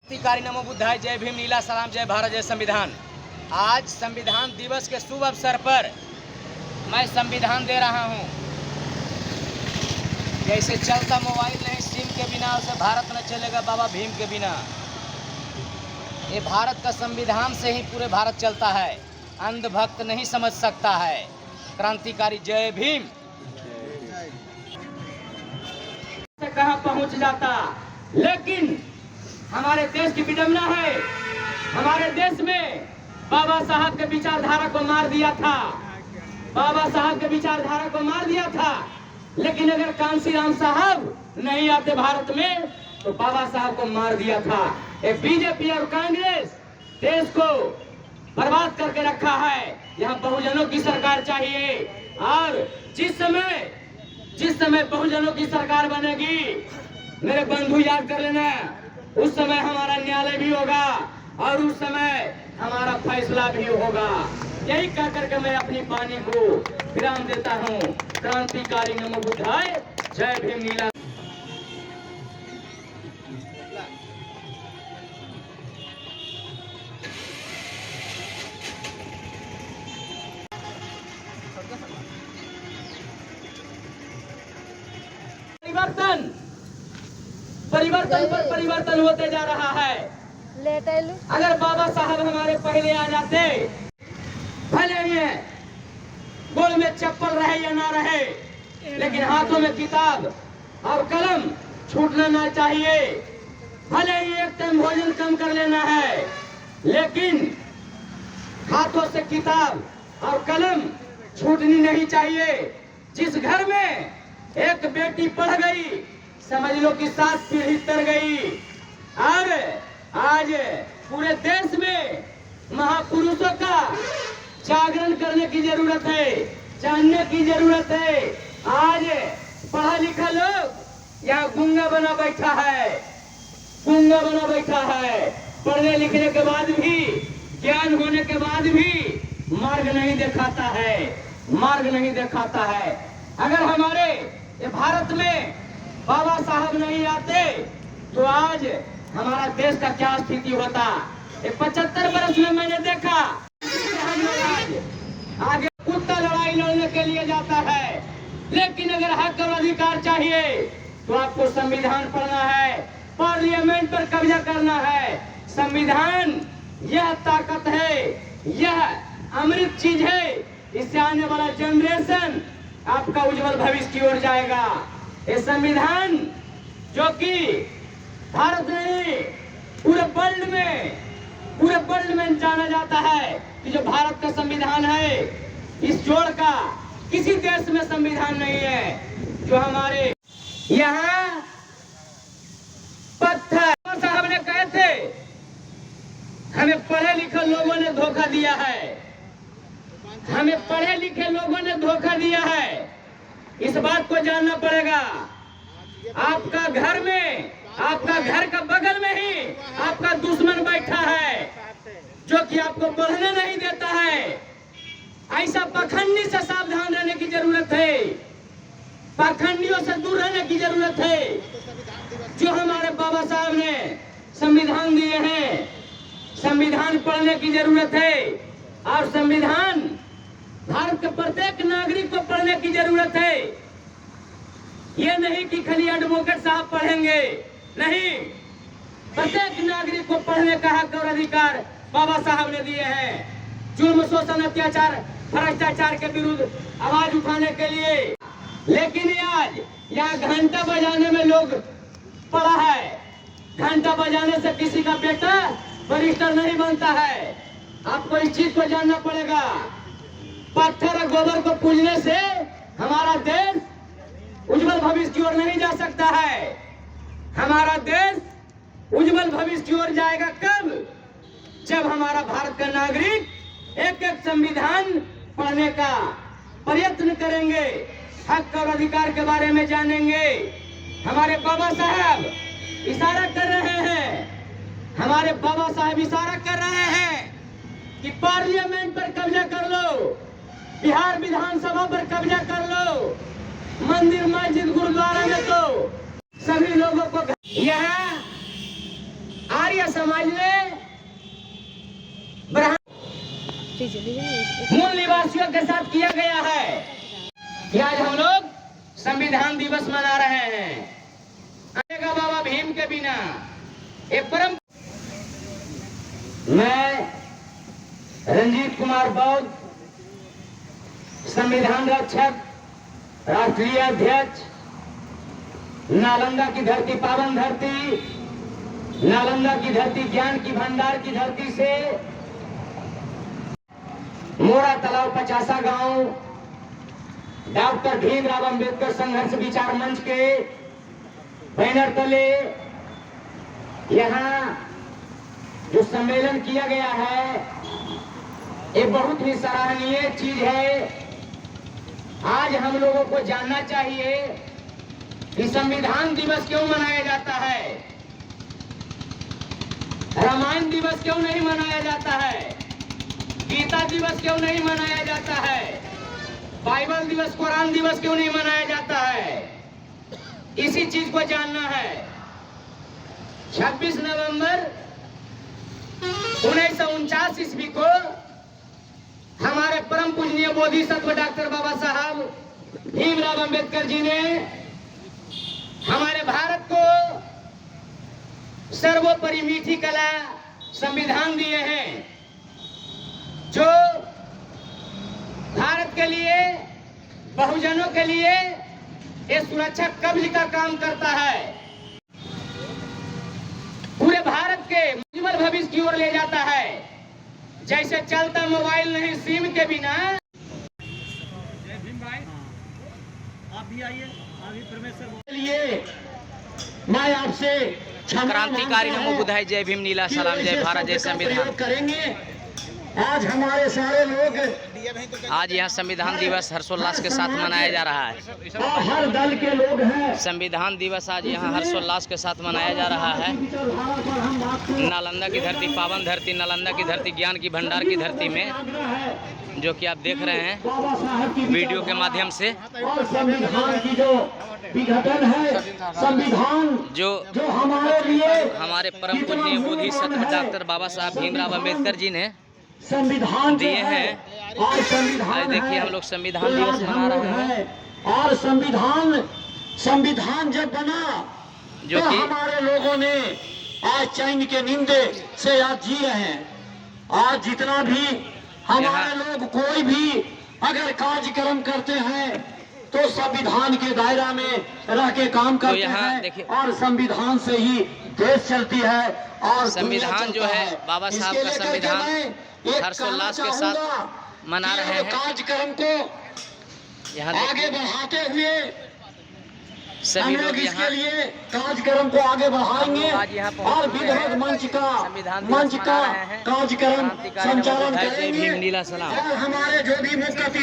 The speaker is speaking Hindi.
क्रांतिकारी नमो बुद्धाय, जय भीम, नीला सलाम, जय भारत, जय संविधान। आज संविधान दिवस के शुभ अवसर पर मैं संविधान दे रहा हूं। जैसे चलता मोबाइल नहीं सिम के बिना, उसे भारत न चलेगा बाबा भीम के बिना। ये भारत का संविधान से ही पूरे भारत चलता है, अंधभक्त नहीं समझ सकता है। क्रांतिकारी जय भीम से कहां पहुंच जाता, लेकिन हमारे देश की विडंबना है, हमारे देश में बाबा साहब के विचारधारा को मार दिया था, बाबा साहब के विचारधारा को मार दिया था। लेकिन अगर कांशीराम साहब नहीं आते भारत में तो बाबा साहब को मार दिया था। एक बीजेपी और कांग्रेस देश को बर्बाद करके रखा है। यहाँ बहुजनों की सरकार चाहिए, और जिस समय बहुजनों की सरकार बनेगी, मेरे बंधु याद कर लेना, उस समय हमारा न्यायालय भी होगा और उस समय हमारा फैसला भी होगा। यही कह करके मैं अपनी वाणी को विराम देता हूँ। क्रांतिकारी नमो बुद्धाय, जय भीम, नीला। परिवर्तन पर परिवर्तन होते जा रहा है। अगर बाबा साहब हमारे पहले आ जाते, भले ही गोल में चप्पल रहे या ना रहे, लेकिन हाथों में किताब और कलम छूटना ना चाहिए। भले ही एक टाइम भोजन कम कर लेना है, लेकिन हाथों से किताब और कलम छूटनी नहीं चाहिए। जिस घर में एक बेटी पढ़ गई, समझ लो कि 7 पीढ़ी तर गई। और आज पूरे देश में महापुरुषों का जागरण करने की जरूरत है, जानने की जरूरत है। आज पढ़ा लिखा लोग यहाँ गूंगा बना बैठा है, गूंगा बना बैठा है। पढ़ने लिखने के बाद भी, ज्ञान होने के बाद भी मार्ग नहीं दिखाता है, मार्ग नहीं दिखाता है। अगर हमारे ये भारत में बाबा साहब नहीं आते तो आज हमारा देश का क्या स्थिति होता। 75 वर्ष में मैंने देखा आगे कुत्ता लड़ाई लड़ने के लिए जाता है, लेकिन अगर हक और अधिकार चाहिए तो आपको संविधान पढ़ना है, पार्लियामेंट पर कब्जा करना है। संविधान यह ताकत है, यह अमृत चीज है, इससे आने वाला जनरेशन आपका उज्जवल भविष्य की ओर जाएगा। ये संविधान जो कि भारत नहीं पूरे वर्ल्ड में जाना जाता है कि जो भारत का संविधान है, इस जोड़ का किसी देश में संविधान नहीं है। जो हमारे यहाँ पत्थर साहब ने कहे थे, हमें पढ़े लिखे लोगों ने धोखा दिया है, हमें पढ़े लिखे लोगों ने धोखा दिया है। इस बात को जानना पड़ेगा। आपका घर में, आपका घर का बगल में ही आपका दुश्मन बैठा है, जो कि आपको पढ़ने नहीं देता है। ऐसा पाखंडी से सावधान रहने की जरूरत है, पाखंडियों से दूर रहने की जरूरत है। जो हमारे बाबा साहब ने संविधान दिए हैं, संविधान पढ़ने की जरूरत है, और संविधान भारत के प्रत्येक नागरिक को पढ़ने की जरूरत है। ये नहीं कि खाली एडवोकेट साहब पढ़ेंगे, नहीं, प्रत्येक नागरिक को पढ़ने का हक और अधिकार बाबा साहब ने दिए हैं। जुल्म, शोषण, अत्याचार, भ्रष्टाचार के विरुद्ध आवाज उठाने के लिए। लेकिन आज यहाँ घंटा बजाने में लोग पड़ा है, घंटा बजाने से किसी का बेटा बैरिस्टर नहीं बनता है। आपको इस चीज को जानना पड़ेगा। पत्थर और गोबर को पूजने से हमारा देश उज्जवल भविष्य की ओर नहीं जा सकता है। हमारा देश उज्जवल भविष्य की ओर जाएगा कब? जब हमारा भारत का नागरिक एक एक संविधान पढ़ने का प्रयत्न करेंगे, हक और अधिकार के बारे में जानेंगे। हमारे बाबा साहब इशारा कर रहे हैं, हमारे बाबा साहब इशारा कर रहे हैं कि पार्लियामेंट पर कब्जा कर लो, बिहार विधानसभा पर कब्जा कर लो, मंदिर, मस्जिद, गुरुद्वारा में तो सभी लोगों को। यह आर्य क्षत्रिय समाज में मूल निवासियों के साथ किया गया है कि आज हम लोग संविधान दिवस मना रहे हैं। आएगा बाबा भीम के बिना एक परम। मैं रंजीत कुमार बौद्ध, संविधान रक्षक, राष्ट्रीय अध्यक्ष, नालंदा की धरती, पावन धरती, नालंदा की धरती, ज्ञान की भंडार की धरती से मोरा तालाब 50 गांव, डॉक्टर भीमराव अंबेडकर संघर्ष विचार मंच के बैनर तले यहाँ जो सम्मेलन किया गया है, ये बहुत ही सराहनीय चीज है। आज हम लोगों को जानना चाहिए कि संविधान दिवस क्यों मनाया जाता है, रामायण दिवस क्यों नहीं मनाया जाता है, गीता दिवस क्यों नहीं मनाया जाता है, बाइबल दिवस, कुरान दिवस क्यों नहीं मनाया जाता है। इसी चीज को जानना है। 26 नवंबर 1949 ईस्वी को हमारे परम पूजनीय बोधिसत्व डॉक्टर बाबा साहब भीमराव अंबेडकर जी ने हमारे भारत को सर्वोपरि मीठी कला संविधान दिए हैं, जो भारत के लिए, बहुजनों के लिए ये सुरक्षा कवच का काम करता है, पूरे भारत के उज्जवल भविष्य की ओर ले जाता है। जैसे चलता मोबाइल नहीं सिम के बिना। जय भीम भाई, आप भी आइए, अभी परमेश्वर लिए मैं आपसे क्रांतिकारी नमो बुद्धाय, जय भीम, नीला सलाम, जय भारत, जय संविधान। करेंगे। आज हमारे सारे लोग, आज यहाँ संविधान दिवस हर्षोल्लास के साथ मनाया जा रहा है। हर दल के लोग हैं। संविधान दिवस आज यहाँ हर्षोल्लास के साथ मनाया जा रहा है। नालंदा की धरती, पावन धरती, नालंदा की धरती, ज्ञान की भंडार की धरती में, जो कि आप देख रहे हैं वीडियो के माध्यम से, और संविधान की जो विघटन है, संविधान जो हमारे लिए, हमारे परम पूजनीय बोधिसत्व डॉक्टर बाबा साहब भीमराव अम्बेडकर जी ने संविधान दिए हैं। और संविधान देखिए हम लोग संविधान दिवस मना रहे हैं। और संविधान जब बना जो तो कि हमारे लोगों ने आज चैन के नींदे से आज जी रहे हैं। आज जितना भी हमारे लोग कोई भी अगर कार्यक्रम करते हैं तो संविधान के दायरा में रह के काम करते हैं, और संविधान से ही देश चलती है और संविधान जो है बाबा साहब का संविधान हर्षोल्लास के साथ मना रहे हैं। कार्यक्रम को यहाँ आगे बढ़ाते हुए सभी लोग इसके यहाँ लिए कार्यक्रम को आगे बढ़ाएंगे आज यहाँ और विधायक मंच का कार्यक्रम संचालन जय करेंगे। भीम, नीला सलाम। और हमारे जो भी मुख्य